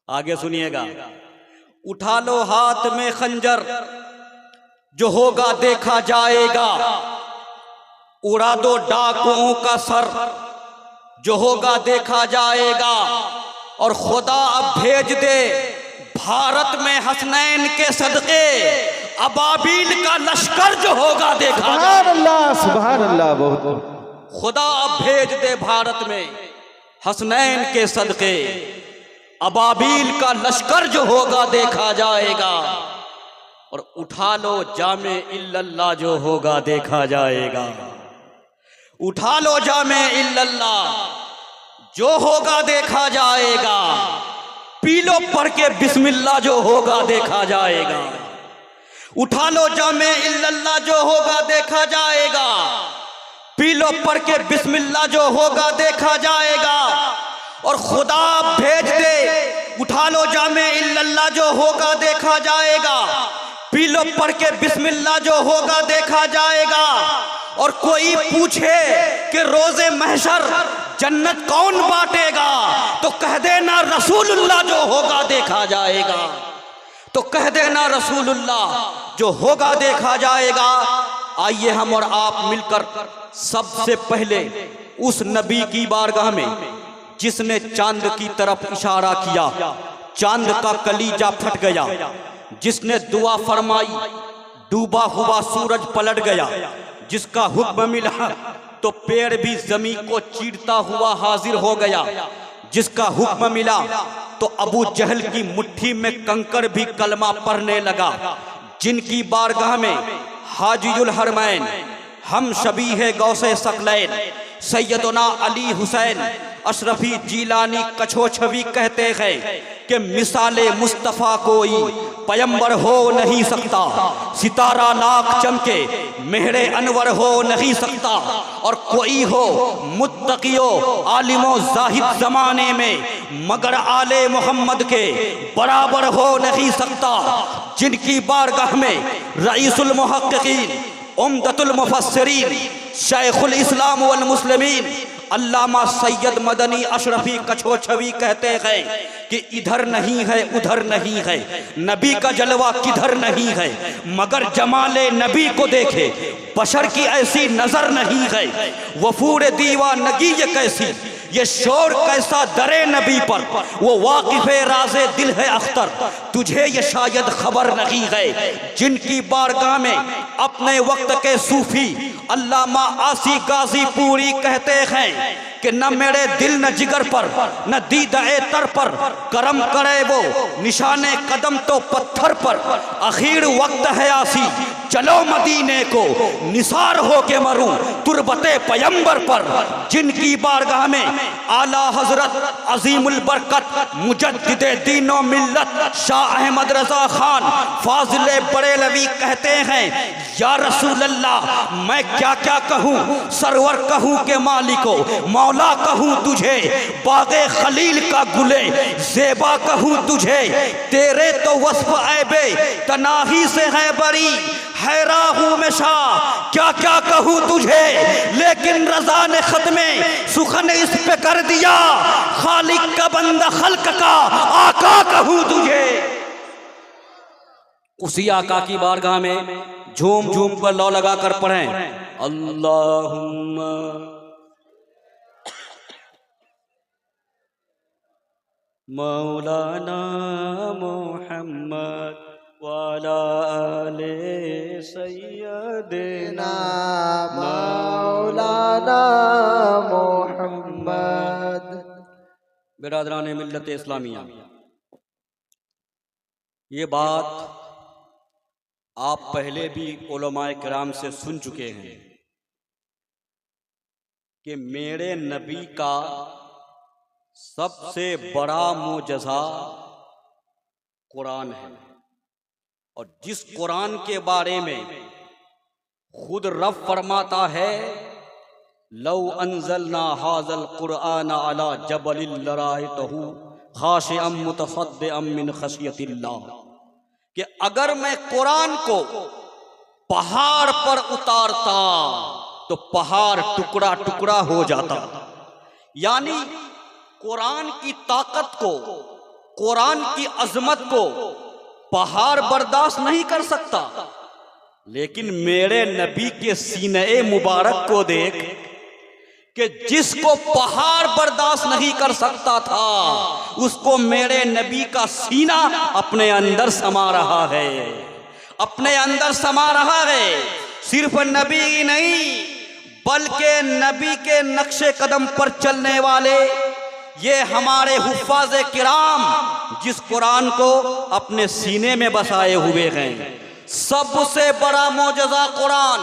आगे सुनिएगा। उठा लो हाथ में खंजर, जो होगा देखा जाएगा। उड़ा दो डाकुओं का सर, जो होगा देखा जाएगा। और खुदा अब भेज दे भारत में हसनैन के सदके अबाबील का लश्कर, जो होगा देखा जाएगा। सुभान अल्लाह। बहुत खुदा अब भेज दे भारत में हसनैन के सदके अबाबील का लश्कर, जो होगा देखा जाएगा। और उठा लो जामे इल्लल्लाह, जो होगा देखा जाएगा। उठा लो जामे इल्लल्लाह, जो होगा देखा जाएगा। पी लो पढ़ के बिस्मिल्लाह, जो होगा देखा जाएगा। उठा लो जामे इल्लल्लाह, जो होगा देखा जाएगा। पी लो पढ़ के बिस्मिल्लाह, जो होगा देखा जाएगा। और खुदा भेज दे उठा लो जामे इल्लल्लाह, जो होगा देखा जाएगा। पी लो पढ़ के बिस्मिल्लाह, जो होगा देखा जाएगा। और कोई पूछे कि रोजे महशर जन्नत कौन बांटेगा, तो कह देना रसूलुल्लाह, जो होगा देखा जाएगा। तो कह देना रसूलुल्लाह, जो होगा देखा जाएगा। आइए हम और आप मिलकर सबसे पहले उस नबी की बारगाह में जिसने चांद की तरफ इशारा किया, चांद का कलीजा फट गया। जिसने दुआ फरमाई, डूबा हुआ सूरज पलट गया। जिसका हुक्म मिला तो पेड़ भी जमीन को चीरता हुआ हाजिर हो गया। जिसका हुक्म मिला तो अबू जहल की मुट्ठी में कंकर भी कलमा पढ़ने लगा। जिनकी बारगाह में हाजियुल हरमैन हम शबीह गौसे सकलैन सैयदना अली हुसैन अशरफी जीलानी कछोछवी कहते हैं कि मिसाले मुस्तफ़ा कोई पयंबर हो नहीं सकता। सितारा लाख चमके मेहरे अनवर हो नहीं सकता। और कोई हो मुत्तकियो आलिमो जाहिद जमाने में मगर आले मोहम्मद के बराबर हो नहीं सकता। जिनकी बारगाह में रईसुल मुहक्किकीन उम्दतुल मुफस्सिरीन शेखुल इस्लाम वल मुस्लिमीन अल्लामा सैयद मदनी अशरफी कछोछवी कहते हैं कि इधर नहीं है उधर नहीं है, नबी का जलवा किधर नहीं है। मगर जमाले नबी को देखे बशर की ऐसी नजर नहीं है। वफूर दीवानगी ये कैसी, ये शोर कैसा दरे नबी पर। वो वाकिफे राज़े दिल है अख्तर, तुझे ये शायद खबर नहीं है। जिनकी बारगाह में अपने वक्त के सूफी अल्लामा आसी गाजी पूरी कहते हैं कि न मेरे दिल न जिगर पर न दीदाए तर पर करम करे वो निशाने कदम तो पत्थर पर। आखिर वक्त है आसी चलो मदीने को निसार हो के मरूं तुरबते पयंबर पर। जिनकी बारगाह में आला हजरत अजीमुल बरकत मुजद्दिदे दीनो मिल्लत शाह अहमद रजा खान फाजिले बरेलवी कहते हैं या रसूल अल्लाह मैं क्या क्या कहूँ, सरवर कहूँ के मालिको मौला कहूँ तुझे, बागे खलील का गुले ज़ेबा कहूँ तुझे। तेरे तो वस्फ ऐबे तनाही से है बरी, हैरा हूँ मैं शाह क्या क्या कहूँ तुझे। लेकिन रजा ने खत्मे सुखन इस पे कर दिया, खालिक का बंदा खल्क का आका कहूँ तुझे। उसी आका की बारगाह में झूम झूम कर लौ लगा कर पढ़ें अल्लाहुम्मा मौलाना मुहम्मद वाला आले सैयदना मौलाना मोहम्मद। बिरादरान मिल्लत इस्लामिया, ये बात आप पहले भी उलमाए किराम से सुन चुके हैं कि मेरे नबी का सबसे बड़ा मोजज़ा कुरान है। और जिस कुरान के बारे में खुद रब फरमाता है लौ अंज़लना हाज़ल कुरआन अला जबलिल लरायतहु खाशिअम मुतसद्दिअम मिन खशियतिल्लाह, कि अगर मैं कुरान को पहाड़ पर उतारता तो पहाड़ टुकड़ा टुकड़ा हो जाता। यानी कुरान की ताकत को कुरान की अजमत को पहाड़ बर्दाश्त नहीं कर सकता, लेकिन मेरे नबी के सीने मुबारक को देख कि जिसको पहाड़ बर्दाश्त नहीं कर सकता था, उसको मेरे नबी का सीना अपने अंदर समा रहा है, अपने अंदर समा रहा है। सिर्फ नबी ही नहीं, बल्कि नबी के नक्शे कदम पर चलने वाले ये हमारे हुफ्फाज़ किराम जिस कुरान को अपने सीने में बसाए हुए हैं, सबसे बड़ा मोजज़ा कुरान।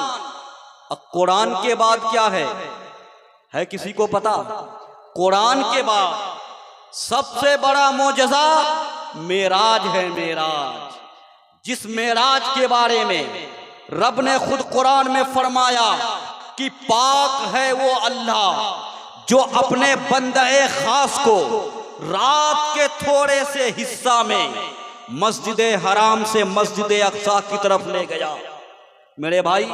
अब कुरान के बाद क्या है किसी को पता? कुरान के बाद सबसे बड़ा मोजज़ा मेराज है। मेराज, जिस मेराज के बारे में रब ने खुद कुरान में फरमाया कि पाक है वो अल्लाह जो अपने बंदे खास को रात के थोड़े से हिस्सा में मस्जिद हराम से मस्जिद अक्सा की तरफ ले गया। मेरे भाई,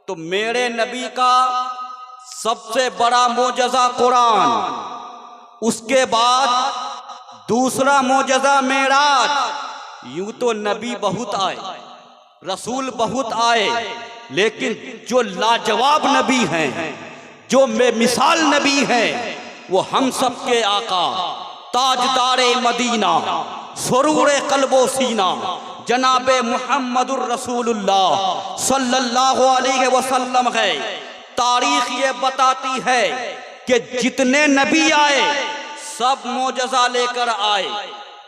तो मेरे नबी का सबसे बड़ा मोजज़ा कुरान, उसके बाद दूसरा मोजज़ा मेराज। यूं तो नबी बहुत आए, रसूल बहुत आए, लेकिन जो लाजवाब नबी हैं, जो बेमिसाल नबी हैं, वो हम सब के आका ताजदारे मदीना सुरूरे कल्बो सीना जनाबे मुहम्मदुर रसूलुल्लाह सल्लल्लाहु अलैहि वसल्लम है। तारीख ये बताती है कि जितने नबी आए सब मोजज़ा लेकर आए।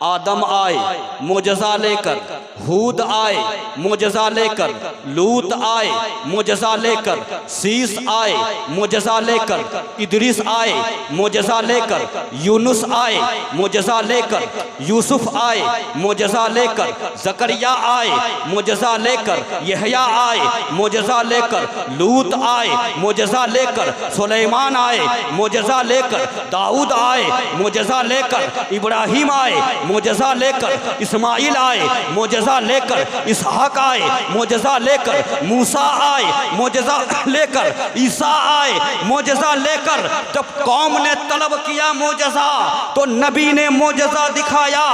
आदम आए मोजज़ा लेकर, हूद आए मोजज़ा लेकर, लूत आए मोजज़ा लेकर, सीस आए मोजज़ा लेकर, इदरीस आए मोजज़ा लेकर, यूनुस आए मोजज़ा लेकर, यूसुफ आए मोजज़ा लेकर, ज़करिया आए मोजज़ा लेकर, यहया आए मोजज़ा लेकर, लूत आए मोजज़ा लेकर, सुलेमान आए मोजज़ा लेकर, दाऊद आए मोजज़ा लेकर, इब्राहिम आए मोजज़ा लेकर, इस्माइल आए मोजज़ा लेकर, इसहाक आए मोजज़ा लेकर, मूसा आए मोजज़ा लेकर, ईसा आए मोजज़ा लेकर। जब कौम ने तलब किया मोजज़ा, तो नबी ने मोजज़ा दिखाया।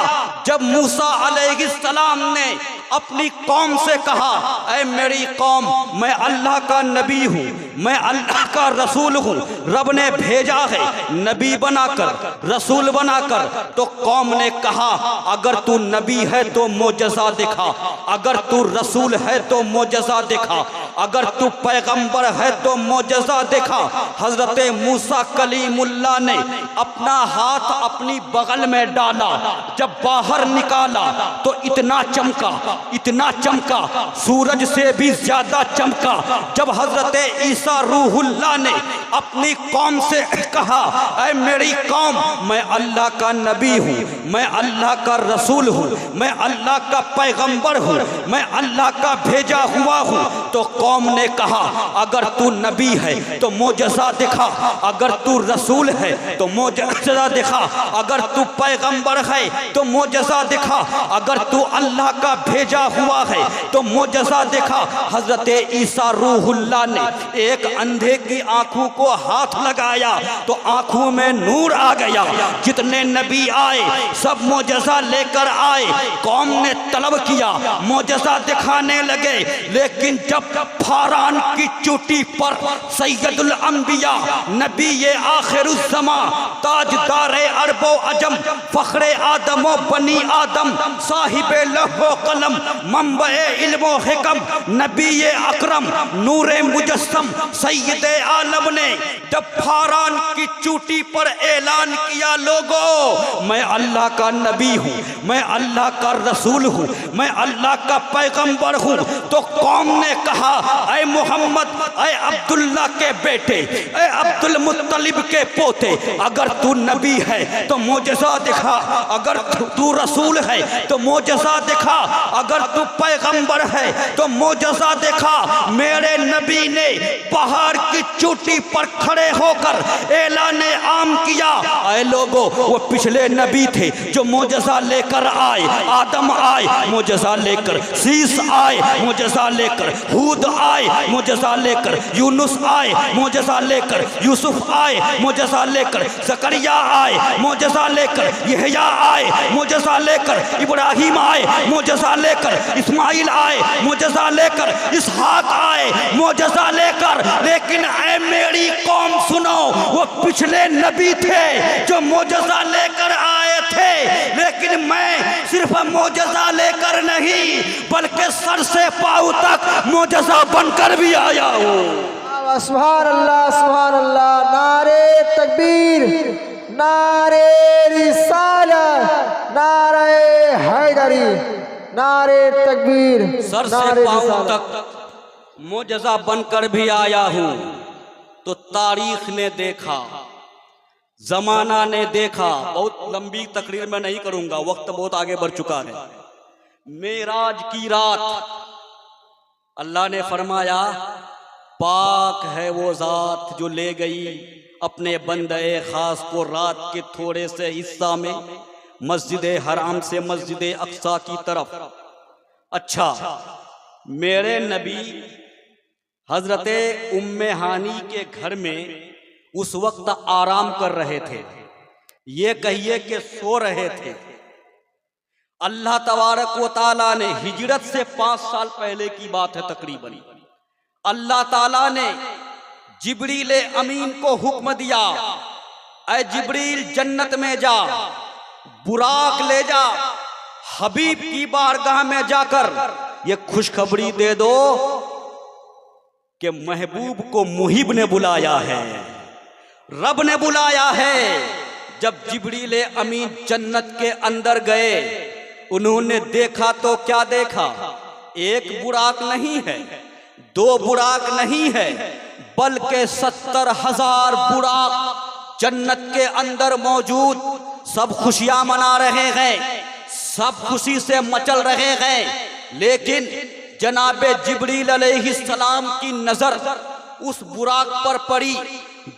जब मूसा अलैहिस्सलाम ने अपनी कौम से कहा, ऐ मेरी कौम, मैं अल्लाह का नबी हूँ, मैं अल्लाह का रसूल हूँ, रब ने भेजा है नबी बनाकर, रसूल बनाकर। तो कौम ने कहा, अगर तू नबी है तो मोजज़ा दिखा, अगर तू रसूल है तो मोजज़ा दिखा, अगर तू पैगंबर है तो मोजज़ा दिखा। हजरत मूसा कलीमुल्लाह ने अपना हाथ अपनी बगल में डाला, जब बाहर निकाला तो इतना चमका, इतना चमका, सूरज से भी ज्यादा चमका। जब हजरत ईसा रूहुल्लाह ने अपनी कौम से कहा, ऐ मेरी कौम, मैं अल्लाह का नबी हूँ, मैं अल्लाह का रसूल हूँ, मैं अल्लाह का पैगंबर हूँ, मैं अल्लाह का भेजा हुआ हूँ, तो कौम ने कहा, अगर तू नबी है तो मोजज़ा दिखा, अगर तू रसूल है तो मोजज़ा दिखा, अगर तू पैगंबर है तो मोजज़ा दिखा, अगर तू अल्लाह का भेजा हुआ है तो मोजज़ा दिखा। हजरत ईसा रूहुल्लाह ने एक अंधे की आंखों को हाथ लगाया तो आंखों में नूर आ गया। जितने नबी आए सब मोजज़ा लेकर आए। कौम ने तलब किया, मोजज़ा दिखाने लगे, लेकिन जब फारान की चोटी पर सैयदुल अंबिया नबी ये आखिरुज़्ज़मा ताजदारे अरबो अजम फ़ख्रे आदमो बनी आदम साहिबे लौह कलम मंबए इल्मो हिकम नबी ये अकरम नूरे मुजस्सम सैयदे आलम ने जब फारान की चोटी पर ऐलान किया, लोगों, मैं अल्लाह का नबी हूँ, मैं अल्लाह का रसूल हूँ, मैं अल्लाह का पैगंबर हूँ, तो कौम ने कहा, ऐ मोहम्मद, ऐ अब्दुल्ला के बेटे, ऐ अब्दुल मुत्तलिब के पोते, अगर तू नबी है तो मोजज़ा दिखा, अगर तू रसूल है तो मोजज़ा दिखा, अगर तू पैगंबर है तो मोजज़ा दिखा। मेरे नबी ने पहाड़ की चोटी पर खड़े खड़े होकर ऐलान आम किया, ऐ लोगों, वो पिछले नबी थे जो मोजज़ा लेकर आए। आदम आए मोजज़ा लेकर, शीस आए मोजज़ा लेकर, हूद आए मोजज़ा लेकर, यूनुस आए मोजज़ा लेकर, यूसुफ आए मोजज़ा लेकर, ज़करिया आए मोजज़ा लेकर, यहया आए मोजज़ा लेकर, इब्राहिम आए मोजज़ा लेकर, इस्माइल आए मोजज़ा लेकर, इसहाक आए मोजज़ा लेकर। लेकिन ऐ मेरी कौम सुनो, वो पिछले नबी थे जो मोजज़ा लेकर आए थे, लेकिन मैं सिर्फ मोजज़ा लेकर नहीं बल्कि सर से पाँव तक मोजज़ा बनकर भी आया हूँ। सुभान अल्लाह, नारे तकबीर, नारे रिसालत, नारे हैदरी, नारे तकबीर, सर से पाँव तक मोजज़ा बनकर भी आया हूँ। तो तारीख ने देखा, जमाना ने देखा, बहुत लंबी तकरीर मैं नहीं करूंगा, वक्त बहुत आगे बढ़ चुका है। मेराज की रात अल्लाह ने फरमाया, पाक है वो जात जो ले गई अपने बंदे खास को रात के थोड़े से हिस्सा में मस्जिद हराम से मस्जिद अक्सा की तरफ। अच्छा, मेरे नबी हजरत उम्मे हानी के घर में उस वक्त आराम कर रहे थे, ये कहिए कि सो रहे थे। अल्लाह तबारक व ताला ने हिजरत से 5 साल पहले की बात है तकरीबन, अल्लाह ताला ने जिब्रील अमीन को हुक्म दिया, ऐ जिब्रील जन्नत में जा, बुराक ले जा, हबीब की बारगाह में जाकर ये खुशखबरी दे दो कि महबूब को मुहिब ने बुलाया है, रब ने बुलाया है। जब जिब्रील अमीन जन्नत के अंदर गए, उन्होंने देखा तो क्या देखा, एक बुराक नहीं है, 2 बुराक नहीं है, बल्कि 70,000 बुराक जन्नत के अंदर मौजूद। सब खुशियां मना रहे हैं, सब खुशी से मचल रहे हैं। लेकिन जनाबे जिब्रील अलैहिस्सलाम की नजर उस बुराक पर पड़ी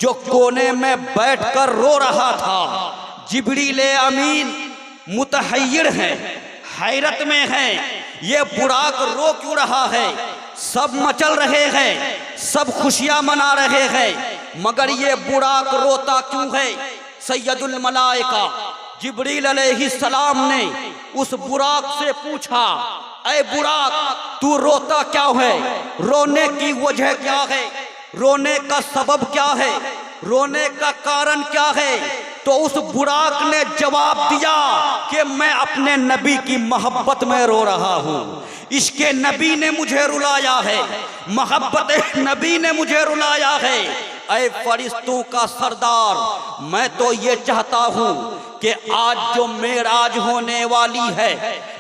जो कोने में बैठकर रो रहा था। जिब्रील अमीन मुतहय्यर हैं, हैरत में हैं, ये बुराक रो क्यों रहा है। सब मचल रहे हैं, सब खुशियां मना रहे हैं, मगर ये बुराक रोता क्यों है। सैयदुल मलाइका जिब्रील अलैहिस्सलाम ने उस बुराक से पूछा, ऐ बुराक, तू रोता क्या है, रोने की वजह क्या है, रोने का सबब क्या है, रोने का कारण क्या है। तो उस बुराक ने जवाब दिया कि मैं अपने नबी की मोहब्बत में रो रहा हूँ, इसके नबी ने मुझे रुलाया है, मोहब्बत नबी ने मुझे रुलाया है। ऐ फरिश्तों का सरदार, मैं तो ये चाहता हूँ कि आज जो मेराज होने वाली है,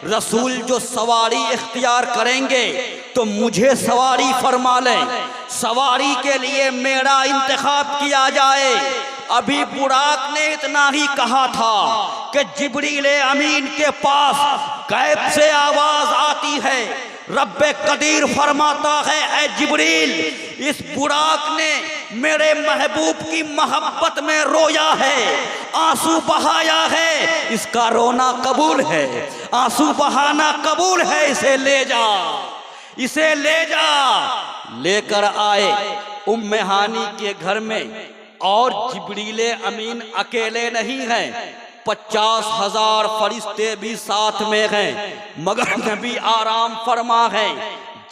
रसूल जो सवारी इख्तियार करेंगे तो मुझे सवारी फरमा लें, सवारी के लिए मेरा इंतखाब किया जाए। अभी बुराक ने इतना ही कहा था कि जिब्रील अमीन के पास गैब से आवाज आती है, रब्बे कदीर फरमाता है, ऐ जिब्रील, इस बुराक ने मेरे महबूब की मोहब्बत में रोया है, आंसू बहाया है, इसका रोना कबूल है, आंसू बहाना कबूल है, इसे ले जा, इसे ले जा। लेकर आए उम्मे हानी के घर में, और जिब्रील अमीन अकेले नहीं हैं, 50,000 फरिश्ते भी साथ में हैं, मगर नबी आराम फरमा है।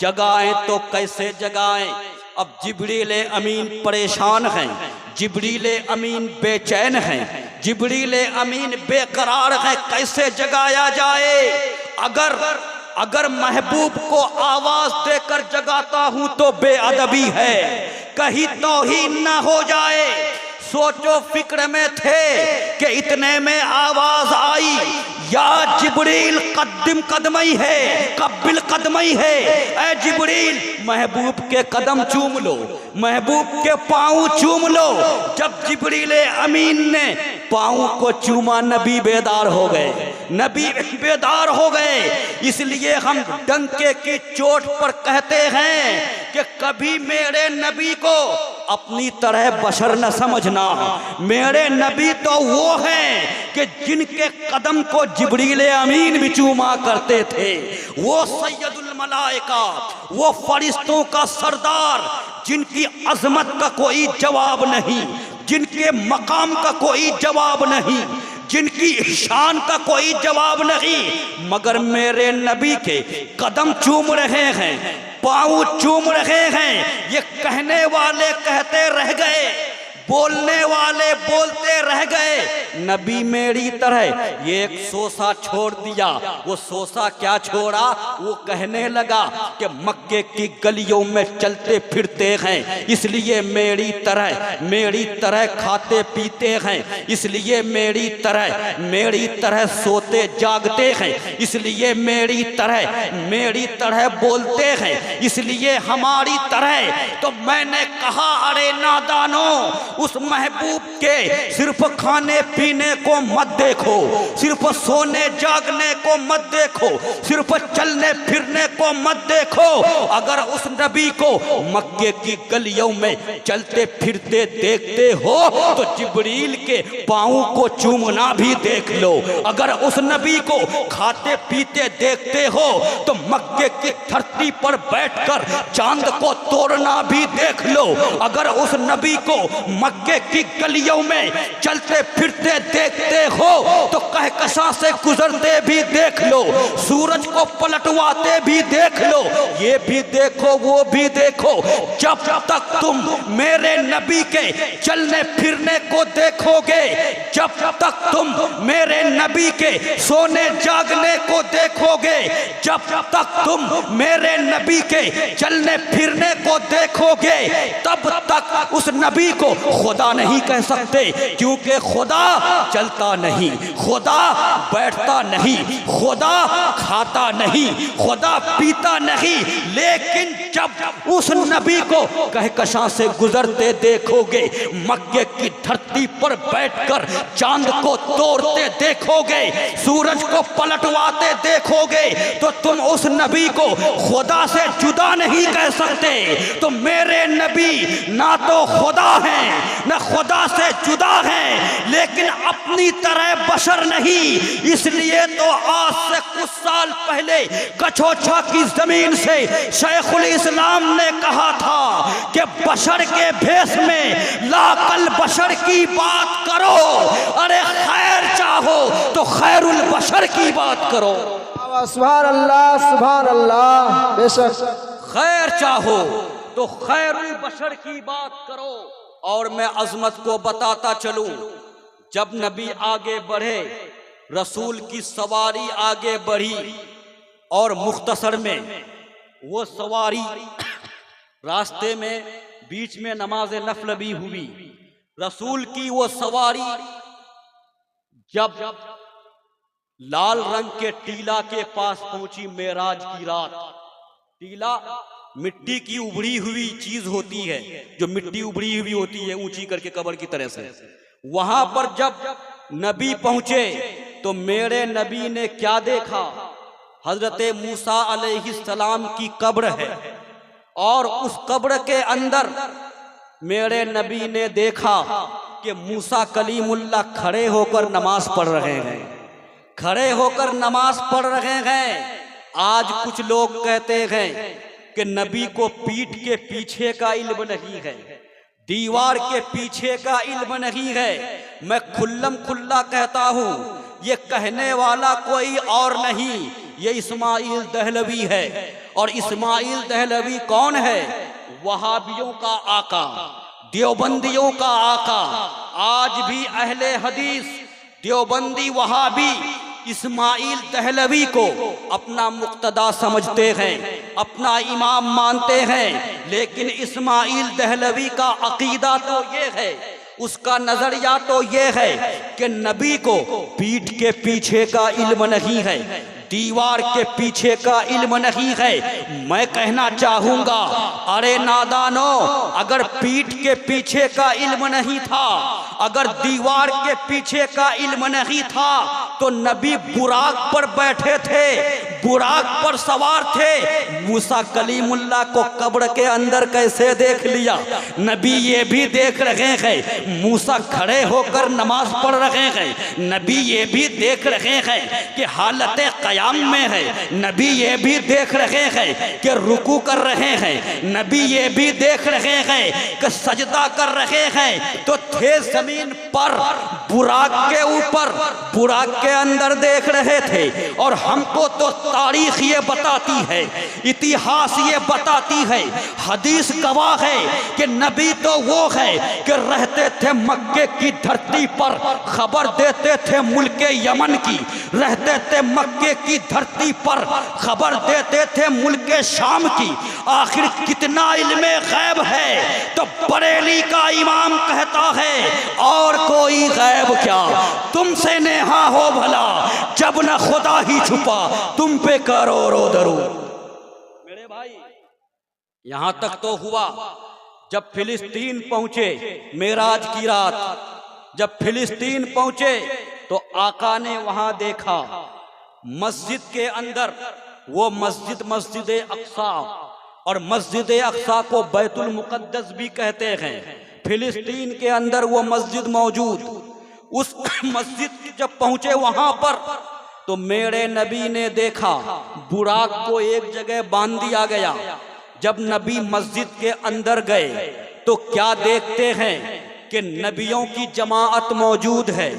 जगाएं तो कैसे जगाएं। अब जिब्रील अमीन परेशान हैं, जिब्रील अमीन बेचैन हैं, जिब्रील अमीन बेकरार है, कैसे जगाया जाए। अगर महबूब को आवाज देकर जगाता हूं तो बेअदबी है, कहीं तौहीन न हो जाए। सोचो फिक्र में थे कि इतने में आवाज आई, या जिब्रील कद्दिम कदमई है, कब्बिल कदमई है, ऐ जिब्रील महबूब के कदम चूम लो, महबूब के पाँव चूम लो। जब जिब्रील अमीन ने पाँव को चूमा, नबी बेदार हो गए, नबी बेदार हो गए। इसलिए हम डंके की चोट पर कहते हैं कि कभी मेरे नबी को अपनी तरह बशर न समझना। मेरे नबी तो वो हैं कि जिनके कदम को जिब्रील अमीन भी चूमा करते थे। वो सैयदुल मलाइका, वो फरिश्तों का सरदार, जिनकी अजमत का कोई जवाब नहीं, जिनके मकाम का कोई जवाब नहीं, जिनकी शान का कोई जवाब नहीं, मगर मेरे नबी के कदम चूम रहे हैं, पाँव चूम रहे हैं। ये कहने वाले कहते रह गए, बोलने वाले बोलते रह गए, नबी मेरी तरह। ये एक सोसा छोड़ दिया। वो सोसा क्या छोड़ा? वो कहने लगा कि मक्के की गलियों में चलते फिरते हैं, इसलिए मेरी तरह खाते पीते हैं, इसलिए मेरी तरह सोते जागते हैं, इसलिए मेरी तरह बोलते हैं, इसलिए हमारी तरह। तो मैंने कहा अरे नादानो, उस महबूब के सिर्फ खाने पीने को मत देखो, सिर्फ सोने जागने को मत देखो, सिर्फ चलने फिरने को मत देखो। अगर उस नबी को मक्के की गलियों में चलते फिरते देखते हो तो जिब्रील के पाँव को चूमना भी देख लो। अगर उस नबी को खाते पीते देखते हो तो मक्के की धरती पर बैठकर चांद को तोड़ना भी देख लो। अगर उस नबी को मक्के की गलियों में चलते फिरते देखते हो तो कहकशां से गुजरते भी देख लो, सूरज को पलटवाते भी देख लो। ये भी देखो, वो भी देखो। जब तक तुम मेरे नबी के चलने फिरने को देखोगे, जब तक तुम मेरे नबी के सोने जागने को देखोगे, जब तक तुम मेरे नबी के चलने फिरने को देखोगे, तब तक उस नबी को खुदा नहीं कह सकते, क्योंकि खुदा चलता नहीं, खुदा बैठता नहीं, खुदा खाता नहीं, खुदा पीता नहीं। लेकिन जब उस नबी को कहकशां से गुजरते देखोगे, मक्के की धरती पर बैठकर चांद को तोड़ते देखोगे, सूरज को पलटवाते देखोगे, तो तुम उस नबी को खुदा से जुदा नहीं कह सकते। तो मेरे नबी ना तो खुदा हैं न खुदा से जुदा हैं, लेकिन अपनी तरह बशर नहीं। इसलिए तो आज से कुछ साल पहले कछोछा की जमीन से शेखुल इस्लाम ने कहा था कि बशर के भेष में लाकल बशर की बात करो, अरे खैर चाहो तो खैरुल बशर की बात करो। सुभान अल्लाह, सुभान अल्लाह। बेशक खैर चाहो तो खैरुल बशर की बात करो। और मैं अजमत को बताता चलूं, जब नबी आगे बढ़े, रसूल की सवारी आगे बढ़ी और मुख्तसर में वो सवारी रास्ते में बीच में नमाज नफल भी हुई। रसूल की वो सवारी जब लाल रंग के टीला के पास पहुंची, मेराज की रात, टीला मिट्टी की उभरी हुई चीज होती है, जो मिट्टी उभरी हुई होती है ऊंची करके कब्र की तरह से। वहां पर जब नबी पहुंचे तो मेरे नबी ने क्या देखा? हजरत मूसा अलैहिस्सलाम की कब्र है और उस कब्र के अंदर मेरे नबी ने देखा कि मूसा कलीमुल्लाह खड़े होकर नमाज पढ़ रहे हैं, खड़े होकर नमाज पढ़ रहे हैं। आज कुछ लोग कहते हैं कि नबी को पीठ के पीछे का इल्म नहीं है, दीवार के पीछे का इल्म नहीं है। मैं खुल्लम खुल्ला कहता हूँ, ये कहने वाला कोई और नहीं, ये इस्माइल दहलवी है। और इस्माइल दहलवी कौन है? वहाबियों का आका, देवबंदियों का आका। आज भी अहले हदीस, देवबंदी, वहाबी इस्माइल दहलवी को अपना मुक्तदा समझते हैं, अपना इमाम मानते हैं। लेकिन इस्माइल दहलवी का अकीदा तो ये है, उसका नजरिया तो ये है कि नबी को पीठ के पीछे का इल्म नहीं है, दीवार के पीछे का इल्म नहीं है। मैं कहना चाहूंगा, अरे नादानो, अगर पीठ के पीछे का इल्म नहीं था, अगर दीवार के पीछे का इल्म नहीं था, तो नबी बुराक पर बैठे थे, बुराक पर सवार थे। मूसा कलीमुल्लाह को कब्र के अंदर कैसे देख लिया, नबी ये भी देख रहे हैं। मूसा खड़े होकर नमाज पढ़ रहे हैं, नबी ये भी देख रहे हैं कि हालत क़याम में है। नबी ये भी देख रहे हैं कि रुकू कर रहे हैं। नबी ये भी देख रहे हैं कि सजदा कर रहे हैं। तो थे जमीन पर बुराक के ऊपर, बुराक के अंदर देख रहे थे। और हमको तो तारीख ये बताती है, इतिहास ये बताती है, हदीस गवाह है कि नबी तो वो है कि रहते थे मक्के की धरती पर, खबर देते थे मुल्के यमन की। रहते थे मक्के की धरती पर, खबर देते थे मुल्के शाम की। आखिर कितना इल्मे गैब है, तो बरेली का इमाम कहता है और कोई गैब क्या, तुमसे नेहा हो भला जब न खुदा ही छुपा तुम पे करोड़ों दरूद। मेरे भाई यहां तक तो हुआ, जब फिलिस्तीन पहुंचे मेराज की रात, जब फिलिस्तीन पहुंचे तो आका ने वहां देखा मस्जिद के अंदर, वो मस्जिद मस्जिद अक्सा, और मस्जिद अक्सा को बैतुल मुकद्दस भी कहते हैं। फिलिस्तीन के अंदर वो मस्जिद मौजूद। उस मस्जिद जब पहुंचे वहां पर तो मेरे नबी ने देखा बुराक को एक जगह बांध दिया गया। जब नबी मस्जिद के अंदर गए तो क्या देखते हैं कि नबियों की जमाअत मौजूद है,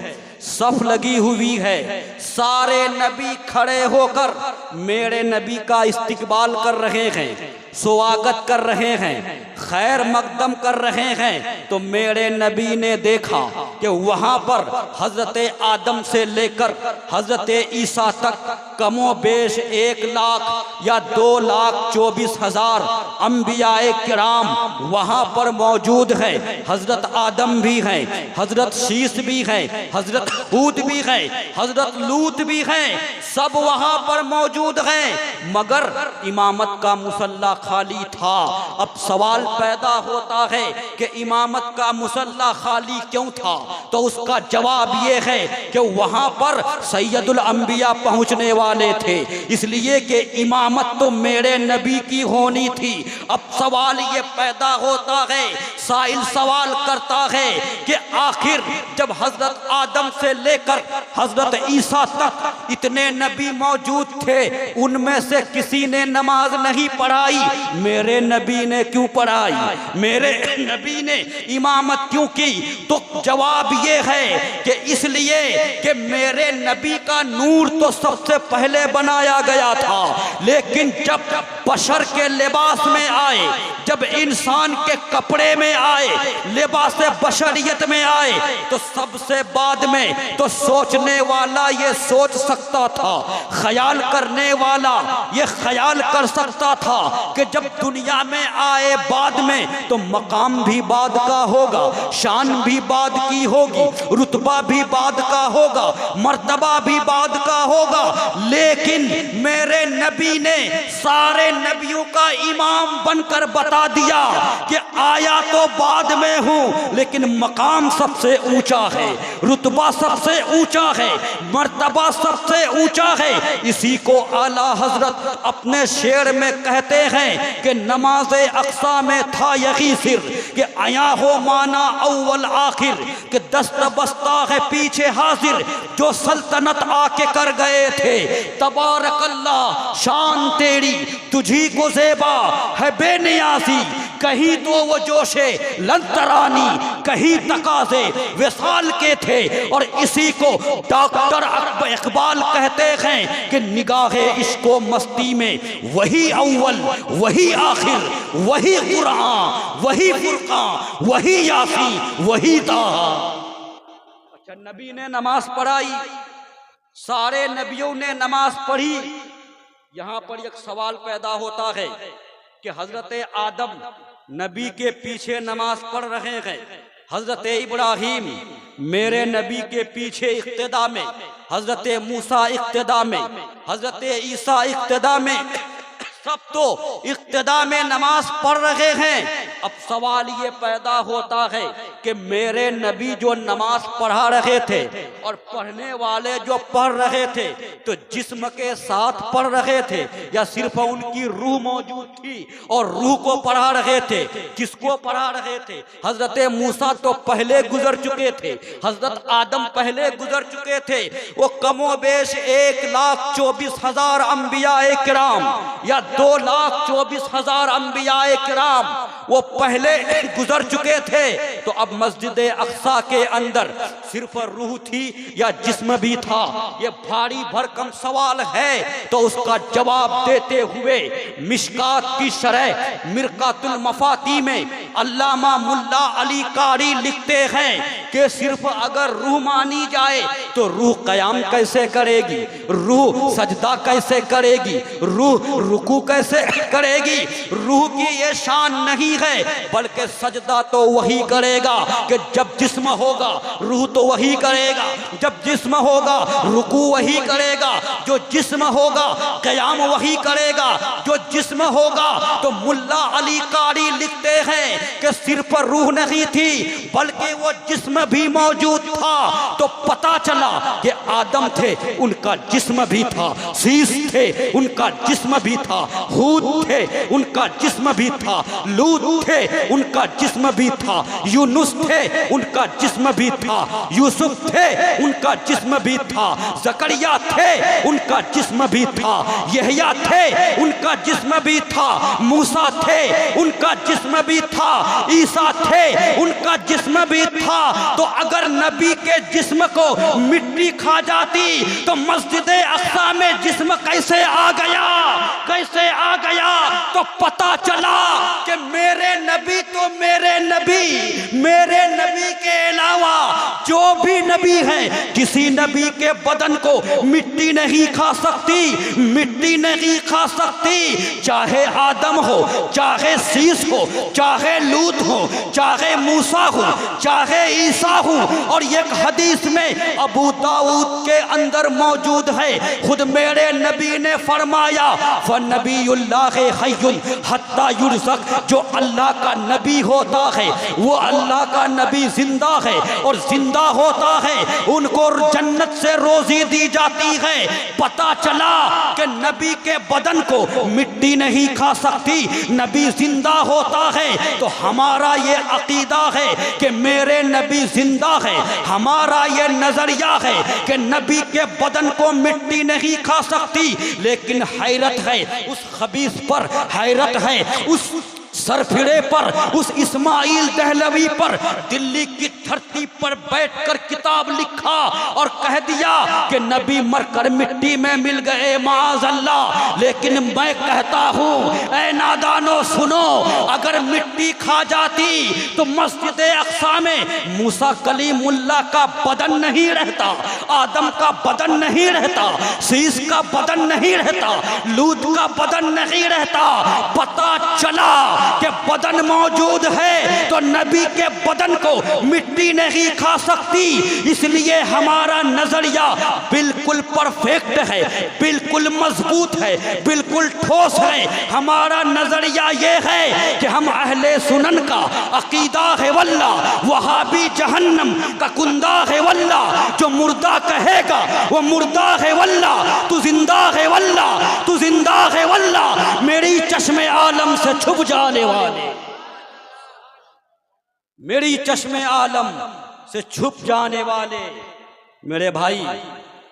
सफ लगी हुई है। सारे नबी खड़े होकर मेरे नबी का इस्तकबाल कर रहे हैं, स्वागत कर रहे हैं, खैर मकदम कर रहे हैं। तो मेरे नबी ने देखा कि वहां पर हजरत आदम से लेकर हजरत ईसा तक कमो बेश 1 लाख या 2,24,000 अंबियाए किराम वहां पर मौजूद है। हजरत आदम भी हैं, हजरत शीस भी हैं, हजरत हूद भी हैं, हजरत लूत भी हैं, सब वहां पर मौजूद हैं। मगर इमामत का मुसल्ला खाली था। अब सवाल पैदा होता है कि इमामत का मुसल्ला खाली क्यों था, तो उसका जवाब ये है कि वहां पर सैयदुल अंबिया पहुंचने वाले थे, इसलिए कि इमामत तो मेरे नबी की होनी थी। अब सवाल ये पैदा होता है, साइल सवाल करता है कि आखिर जब हजरत आदम से लेकर हजरत ईसा तक इतने नबी मौजूद थे, उनमें से किसी ने नमाज नहीं पढ़ाई, मेरे नबी ने क्यों पढ़ाई, मेरे नबी ने इमामत क्यों की? तो जवाब ये है कि इसलिए कि मेरे नबी का नूर तो सबसे पहले बनाया गया था, लेकिन जब बशर के लिबास में आए, जब इंसान के कपड़े में आए, लिबास बशरियत में आए, तो सबसे बाद में तो सोचने वाला ये सोच सकता था, ख्याल करने वाला ये ख्याल कर सकता था कि जब दुनिया में आए बाद में तो मकाम भी बाद का होगा, शान भी बाद की होगी, रुतबा भी बाद का होगा, मर्तबा भी बाद का होगा। लेकिन मेरे नबी ने सारे नबियों का इमाम बनकर बता दिया कि आया तो बाद में हूं, लेकिन मकाम सबसे ऊंचा है, रुतबा सबसे ऊंचा है, मर्तबा सबसे ऊंचा है। इसी को आला हजरत अपने शेर में कहते हैं कि नमाज अक्सा में था यही सिर कि आया हो माना अव्वल आखिर, कि दस्त बस्ता है पीछे हाजिर, जो सल्तनत आके कर गए थे। तबारकल्लाह शान तेरी तुझी को ज़ेबा है बेनियाज़ी, कहीं तो वो जोशे लंतरानी, कहीं तकाज़े विसाल के थे। और इसी को डॉक्टर इकबाल कहते हैं कि निगाहे इश्को मस्ती में वही अव्वल वही आखिर, वही कुरान वही फुरकान वही यासीन वही ताहा। अच्छा, नबी ने नमाज पढ़ाई, सारे नबियों ने नमाज पढ़ी। यहां पर एक सवाल पैदा होता है कि हजरत आदम नबी के पीछे नमाज पढ़ रहे हैं, हजरत इब्राहिम मेरे नबी के पीछे इक्तिदा में, हजरत मूसा इक्तिदा में, हजरत ईसा इक्तिदा में, सब तो इक्तिदा में नमाज पढ़ रहे हैं। अब सवाल ये पैदा होता है कि कि मेरे नबी जो नमाज पढ़ा रहे थे और पढ़ने वाले जो पढ़ रहे थे तो जिस्म के साथ पढ़ रहे थे या सिर्फ उनकी रूह मौजूद थी और रूह को पढ़ा रहे थे? किसको पढ़ा रहे थे? हजरत मूसा तो पहले गुजर चुके थे, हजरत आदम पहले गुजर चुके थे। वो कमोबेश 1,24,000 अंबियाए किराम या 2,24,000 अंबियाए किराम वो पहले गुजर चुके थे। तो अब मस्जिद अक्सा के अंदर सिर्फ रूह थी या जिस्म भी था? ये भारी भरकम सवाल है। तो उसका जवाब देते हुए मिशकात की शरह मिरकातुल मफाती में अल्लामा मुल्ला अली कारी लिखते हैं कि सिर्फ अगर रूह मानी जाए तो रूह कयाम कैसे करेगी, रूह सजदा कैसे करेगी, रूह रुकू कैसे करेगी? रूह की ये शान नहीं है, बल्कि सजदा तो वही करेगा कि जब जिस्म होगा रूह तो वही करेगा, जब जिस्म होगा रुकू वही करेगा, जो जिस्म होगा कयाम वही करेगा, जो जिस्म होगा। तो मुल्ला अली कारी लिखते हैं कि सिर्फ रूह नहीं थी बल्कि वो जिस्म भी मौजूद था। तो पता चला कि आदम थे उनका जिस्म भी था, शीश थे उनका जिस्म भी था, हूद थे उनका जिस्म भी था, लूत थे उनका जिस्म भी था, यूनुस थे उनका जिस्म भी था, यूसुफ थे उनका जिस्म भी था, जकरिया थे उनका जिस्म भी था, यहया थे उनका जिस्म भी था, मूसा थे उनका जिस्म भी था, ईसा थे उनका जिस्म भी था। तो अगर नबी के जिस्म को मिट्टी खा जाती तो मस्जिद अक्सा में जिस्म कैसे आ गया, कैसे आ गया? तो पता चला कि मेरे नबी तो मेरे नबी के अलावा जो भी नबी हैं किसी नबी के बदन को मिट्टी नहीं खा सकती, मिट्टी नहीं खा सकती। चाहे आदम हो, चाहे शीश हो, चाहे लूत हो, चाहे मूसा हो, चाहे ईसा हो। और एक हदीस में अबू दाऊद के अंदर मौजूद है, खुद मेरे नबी ने फरमाया फनबीयुल्लाह हय्युन हत्ता युरज़क, जो अल्लाह का नबी होता है वो अल्लाह का नबी जिंदा है और जिंदा होता है उनको जन्नत से रोजी दी जाती है। पता चला कि नबी के बदन को मिट्टी नहीं खा सकती, नबी जिंदा होता है। तो हमारा ये अकीदा है कि मेरे नबी जिंदा है, हमारा ये नजरिया है कि नबी के बदन को मिट्टी नहीं खा सकती। लेकिन हैरत है उस खबीस पर, हैरत है उस सरफिरे पर, उस इस्माइल दहलवी पर, दिल्ली की धरती पर बैठकर किताब लिखा और कह दिया कि नबी मरकर मिट्टी में मिल गए माअज़ल्लाह। लेकिन मैं कहता हूँ ऐ नादानो सुनो, अगर मिट्टी खा जाती तो मस्जिद अक्सा में मूसा कलीमुल्लाह का बदन नहीं रहता, आदम का बदन नहीं रहता, शीश का बदन नहीं रहता, लूत का बदन नहीं रहता। पता चला कि बदन मौजूद है तो नबी के बदन को मिट्टी नहीं खा सकती। इसलिए हमारा नजरिया बिल्कुल परफेक्ट है, बिल्कुल मजबूत है, बिल्कुल ठोस है। हमारा नजरिया ये है कि हम अहले सुनन का अकीदा है वल्लाह, वहाबी जहन्नम का कुंदा है वल्लाह। जो मुर्दा कहेगा वो मुर्दा है वल्लाह, तू जिंदा है वल्लाह, तू जिंदा है वल्लाह। मेरी चश्मे आलम से छुप जाने वाले, मेरी चश्मे आलम से छुप जाने वाले मेरे भाई,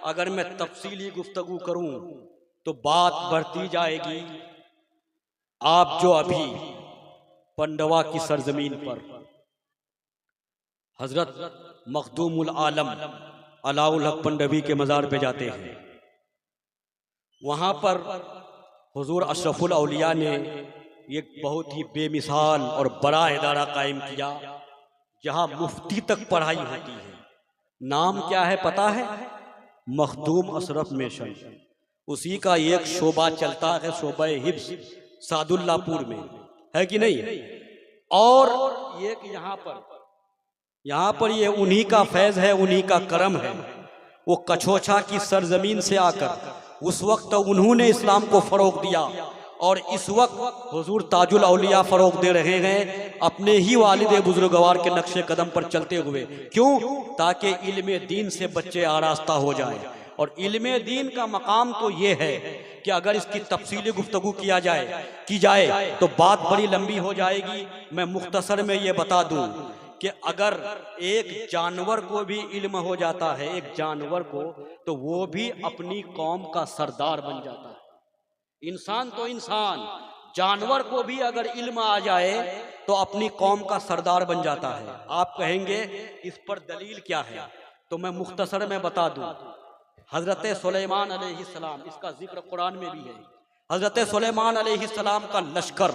अगर मैं तफसीली गुफ्तगू करूं तो बात बढ़ती जाएगी। आप जो अभी पंडवा की सरजमीन पर हजरत मखदूमुल आलम अलाउल हक पंडवी के मज़ार पे जाते हैं, वहाँ पर हुजूर अशरफुल औलिया ने एक बहुत ही बेमिसाल और बड़ा इदारा कायम किया जहाँ मुफ्ती तक पढ़ाई होती है। नाम क्या है पता है? मखदूम अशरफ मिशन। उसी का एक शोबा चलता है, शोबा हिफ्स सादुल्लापुर में, है कि नहीं? और एक यहाँ पर ये उन्हीं का फैज़ है, उन्हीं का करम है। वो कछोछा की सरजमीन से आकर उस वक्त उन्होंने इस्लाम को फ़रोग़ दिया और इस वक्त हुजूर ताजुल औलिया फरोग दे रहे हैं अपने ही वालिद बुजुर्गवार के नक्शे कदम पर चलते हुए। क्यों? ताकि इल्म दीन से बच्चे आरास्ता हो जाए। और इल्म दीन का मकाम तो ये है कि अगर इसकी तफसीली गुफ्तगू की जाए तो बात बड़ी लंबी हो जाएगी। मैं मुख्तसर में ये बता दूं कि अगर एक जानवर को भी इल्म हो जाता है, एक जानवर को, तो वो भी अपनी कौम का सरदार बन जाता है। इंसान तो इंसान, जानवर को भी अगर इल्म आ जाए तो अपनी कौम का सरदार बन जाता है। आप कहेंगे इस पर दलील क्या है? तो मैं मुख्तसर में बता दूं। हजरत सुलेमान अलैहिस्सलाम, इसका जिक्र कुरान में भी है। हजरत सुलेमान अलैहिस्सलाम का लश्कर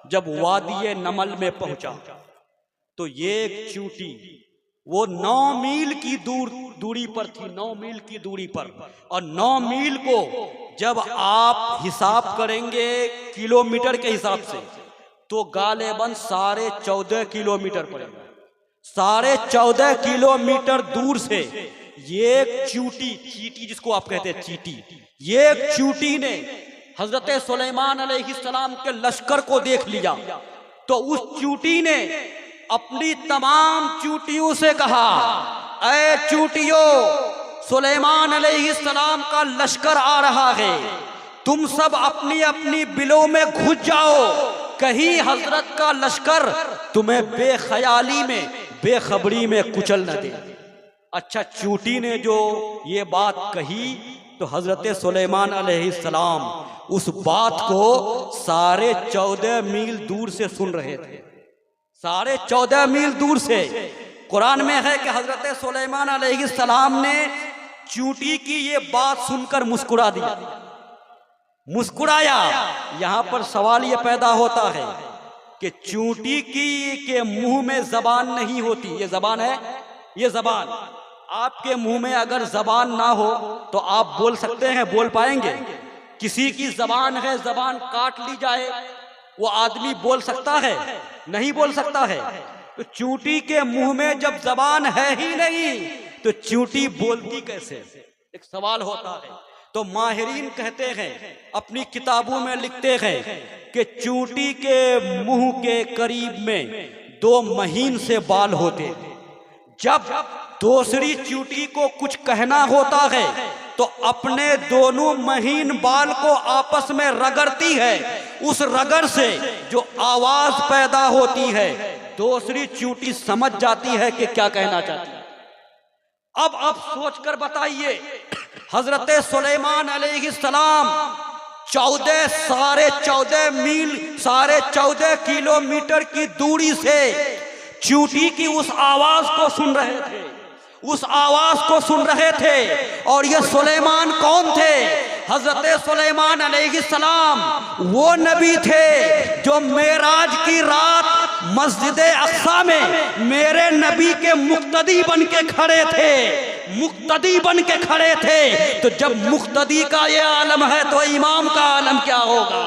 जब वादी नमल में पहुंचा तो ये एक चूटी, वो 9 मील की दूरी पर थी, 9 मील की दूरी पर। और 9 मील को जब आप हिसाब करेंगे किलोमीटर के हिसाब से तो गालिबन 14.5 किलोमीटर पड़ेगा। 14.5 किलोमीटर दूर से ये चीटी जिसको आप कहते हैं चीटी, ये चूटी ने हजरत सुलेमान अलैहिस्सलाम के लश्कर को देख लिया। तो उस चूटी ने अपनी तमाम चूटियों से कहा, ऐ चूटियों, सुलेमान अलैहिस्सलाम का लश्कर आ रहा है, तुम सब अपनी अपनी बिलों में घुस जाओ, कहीं हजरत का लश्कर तुम्हें बेख्याली में, बेखबरी में कुचल न दे। अच्छा, चूटी ने जो ये बात कही तो हजरत सुलेमान अलैहिस्सलाम उस बात को 14.5 मील दूर से सुन रहे थे। 14.5 मील दूर से। कुरान में है कि हजरत सुलेमान अलैहिस्सलाम ने चूटी की ये बात सुनकर मुस्कुरा दिया, मुस्कुराया। यहां पर सवाल ये पैदा होता है कि चूटी के मुंह में जबान नहीं होती। ये जबान है, ये जबान आपके मुंह में अगर जबान ना हो तो आप बोल सकते हैं, बोल पाएंगे? किसी की जबान है, जबान काट ली जाए, वो आदमी बोल सकता है? नहीं बोल सकता है। तो चूटी के मुंह में जब जबान है ही नहीं तो चूटी बोलती कैसे? एक सवाल होता है। तो माहिरीन कहते हैं, अपनी किताबों में लिखते हैं कि चूटी के मुंह के करीब में 2 महीन से बाल होते हैं। जब दूसरी चूटी को कुछ कहना होता है तो अपने दोनों महीन बाल को आपस में रगड़ती है। उस रगड़ से जो आवाज पैदा होती है दूसरी चूटी समझ जाती है कि क्या कहना चाहती है। अब आप सोचकर बताइए, हजरत सुलेमान अलैहिस्सलाम 14.5 मील, 14.5 किलोमीटर की दूरी से चूटी की उस आवाज को सुन रहे थे, उस आवाज को सुन रहे थे। और ये सुलेमान कौन थे? हजरत सुलेमान अलैहिस्सलाम वो नबी थे जो मेराज की रात मस्जिद अक्सा में मेरे नबी के मुक्तदी बन के खड़े थे, मुक्तदी बन के खड़े थे। तो जब मुक्तदी का ये आलम है तो इमाम का आलम क्या होगा?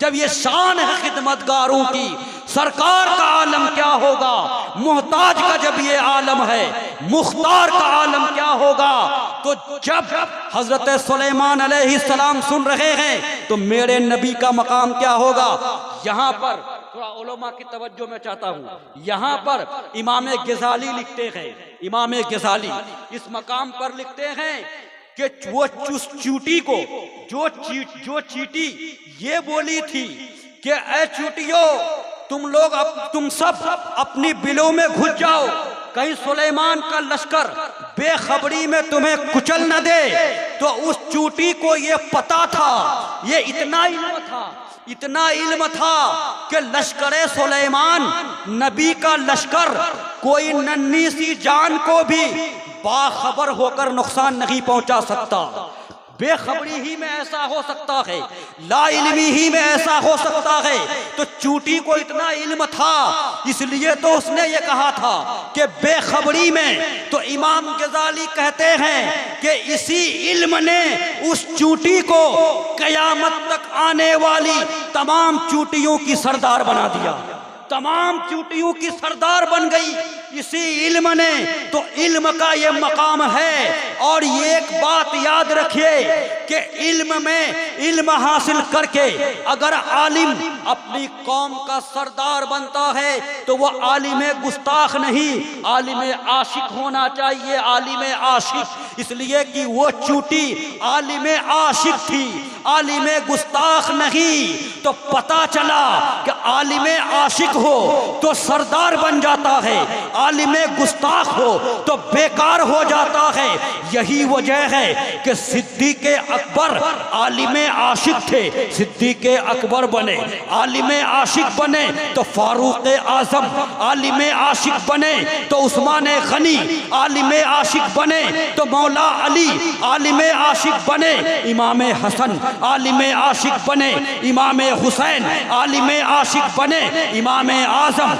जब ये शान है खिदमतगारों की, सरकार का आलम क्या होगा? मोहताज का जब ये आलम है, मुख्तार का आलम क्या होगा? तो जब हजरत सुलेमान अलैहिस्सलाम सुन रहे हैं तो मेरे नबी का मकाम क्या होगा? यहाँ पर थोड़ा उलमा की तवज्जो मैं चाहता हूँ। यहाँ पर इमाम गजाली लिखते हैं, इमाम गजाली इस मकाम पर लिखते हैं कि वो चूटी को जो चीटी ये बोली थी कि ऐ चूटियों, तुम सब अपनी बिलों में घुस जाओ, कहीं सुलेमान का लश्कर बेखबरी में तुम्हें कुचल न दे। तो उस चूटी को ये पता था, ये इतना इल्म था कि लश्कर सुलेमान, नबी का लश्कर, कोई नन्ही सी जान को भी बाखबर होकर नुकसान नहीं पहुंचा सकता। बेखबरी ही में ऐसा हो सकता है, लाइल्मी ही में ऐसा हो सकता है। तो चूटी को इतना इल्म था, इसलिए तो उसने ये कहा था कि बेखबरी में। तो इमाम गजाली कहते हैं कि इसी इल्म ने उस चूटी को कयामत तक आने वाली तमाम चूटियों की सरदार बना दिया, तमाम चूटियों की सरदार बन गई इसी इल्म ने। तो इल्म का ये मकाम है। और ये एक बात याद रखिए कि इल्म में इल्म हासिल करके अगर आलिम अपनी कौम का सरदार बनता है तो वह आलिम गुस्ताख नहीं, आलिम आशिक होना चाहिए। आलिम आशिक इसलिए कि वो चूटी आलिम आशिक थी, आलिम गुस्ताख नहीं। तो पता चला कि आलिम आशिक हो तो सरदार बन जाता है, आलिम गुस्ताख हो तो बेकार हो जाता है। यही वजह है कि सिद्दीक़ अकबर आलिम आशिक थे, सिद्दीक़ अकबर बने। आलिम आशिक बने तो फारूक आजम, आलिम आशिक बने तो उस्मान गनी, आलिम आशिक बने तो मौला अली, आलिम आशिक बने इमाम हसन, आलिम आशिक बने इमाम हुसैन, आलिम आशिक बने इमाम आजम,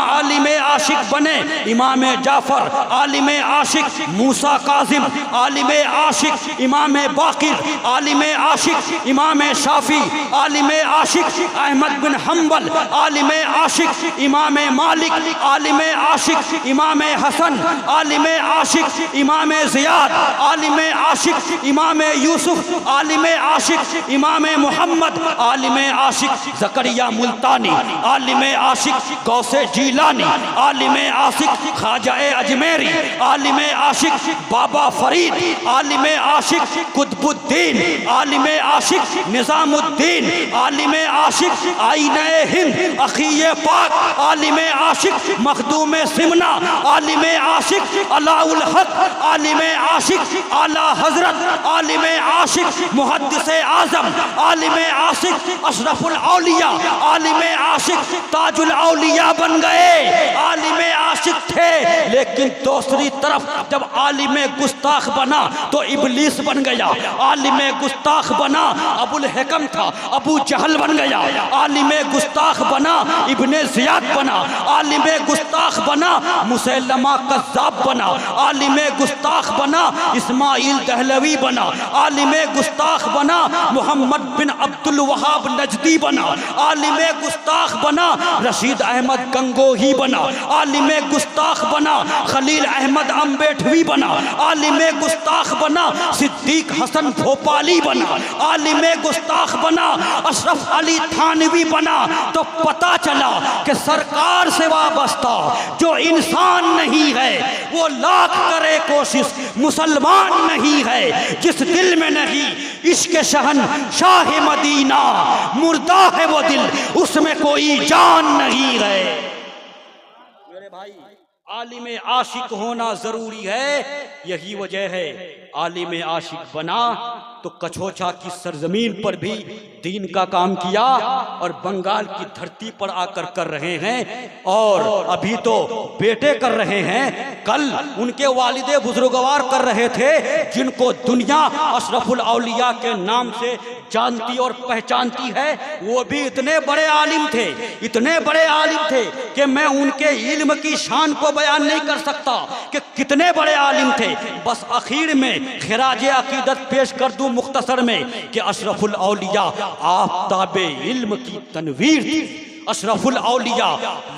आलिम आशिक बने इमाम जाफर, आलिम आशिक मूसा काजिम, आलिम आशिक इमाम बाकिर, आलिम आशिक इमाम शाफी, आलिम आशिक अहमद बिन हम्बल, आलिम आशिक इमाम मालिक, आलिम आशिक इमाम हसन, आलिम आशिक इमाम ज़ियाद, आलिम आशिक इमाम यूसुफ, आलिम आशिक इमाम मोहम्मद, आलिम आशिक ज़करिया मुल्तानी, आलिम आशिक गौसे जीलानी, आलिम आशिक ख्वाजा अजमेरी, आलिम आशिक बाबा फरीद, आलिम आशिक कुतुबुद्दीन, आलिम आशिक निज़ामुद्दीन, आलिम आशिक आईने हिंद अखिये पाक, आलिम आशिक मखदूम सिमना, आलिम आशिक अलाउल हक, आलिम आशिक आला हजरत, आलिम आशिक मुहद्दिस आजम, आलिम आशिक अशरफुल औलिया, आलिम आशिक ताजुल औलिया बन गए। आलिम आशिक थे, लेकिन दूसरी तरफ जब आलिम गुस्ताख बना तो इबलीस बन गया। आलिम गुस्ताख बना अबुल हिकम था, अबू जहल बन गया। आलिम गुस्ताख बना इब्ने ज़ियाद बना, आलिम गुस्ताख बना मुसैलमा कज़्ज़ाब बना, आलिम गुस्ताख बना इस्माइल दहलवी बना, आलिम गुस्ताख बना मोहम्मद बिन अब्दुल वहाब नजदी बना, आलिम गुस्ताख बना रशीद अहमद गंगोही बना, आलिम गुस्ताख बना खलील अहमद अम्बेडवी बना, आलिम गुस्ताख बना सिद्दीक हसन भोपाली बना, आलिम गुस्ताख बना अशरफ अली थानवी बना। तो पता चला कि सरकार से वाबस्ता जो इंसान नहीं है वो लाख करे कोशिश मुसलमान नहीं है। जिस दिल में नहीं इश्क शहन शाह मदीना, मुर्दा है वो दिल उसमें कोई जान नहीं है। मेरे भाई आलिम आशिक होना जरूरी है। यही वजह है आलिम आशिक बना तो कछोछा की सरजमीन पर भी दीन का काम किया और बंगाल की धरती पर आकर कर रहे हैं, और अभी तो बेटे कर रहे हैं, कल उनके वालिदे बुजुर्गवार कर रहे थे, जिनको दुनिया अशरफुल औलिया के नाम से जानती और पहचानती है। वो भी इतने बड़े आलिम थे, इतने बड़े आलिम थे कि मैं उनके इल्म की शान को बयान नहीं कर सकता कि कितने बड़े आलिम थे। बस आखिर में खिराज अकीदत पेश कर दूं मुख्तसर में कि अशरफुल औलिया आफताबे इल्म की तनवीर थी, अशरफुल औलिया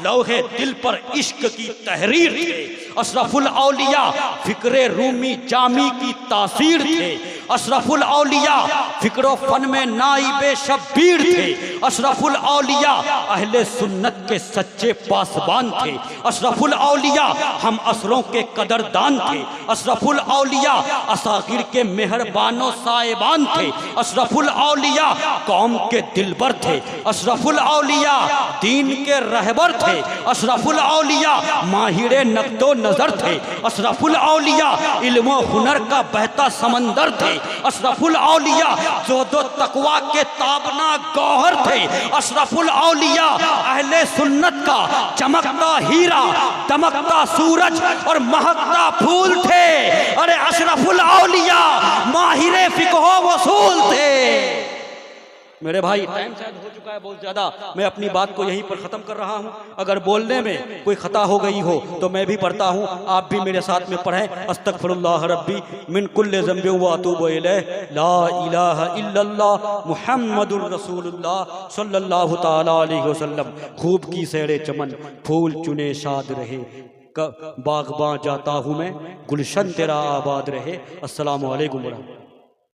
लौहे दिल पर इश्क की तहरीर थे, अशरफुल औलिया फिक्रे रूमी जामी की तासीर थे, अशरफुल औलिया फिक्रो फन में नाइबे शब्बीर थे, अशरफुल औलिया अहले सुन्नत के सच्चे पासबान थे, अशरफुल औलिया हम असरों के कदरदान थे, अशरफुल औलिया असागिर के मेहरबानो साहिबान थे, अशरफुल औलिया कौम के दिलबर थे, अशरफुल औलिया दीन के रहबर थे, अशरफुल औलिया माहिरे नक्दो नजर थे, अशरफुल औलिया इल्म हुनर का बहता समंदर थे, अशरफुल औलिया जोदो तकवा के ताबना गौहर थे, अशरफुल औलिया अहले सुन्नत का चमकता हीरा, दमकता सूरज और महकता फूल थे। अरे अशरफुल औलिया माहिरे फिक़्ह वसूल थे। मेरे भाई टाइम शायद हो चुका है बहुत ज़्यादा, मैं अपनी बात को यहीं पर ख़त्म कर रहा हूँ। अगर बोलने में कोई ख़ता हो गई हो तो मैं भी पढ़ता हूँ, आप भी मेरे साथ में पढ़ें। अस्तगफिरुल्लाह रब्बी मिन कुल्लि ज़ंबि व अतूबु इलैह, ला इलाहा इल्लल्लाह मुहम्मदुर रसूलुल्लाह सल्लल्लाहु तआला अलैहि वसल्लम। खूब की सैरे चमन फूल चुने शाद रहे, बागबां जाता हूँ मैं, गुलशन तेरा आबाद रहे। अस्सलामु अलैकुम वरहमतुल्लाह।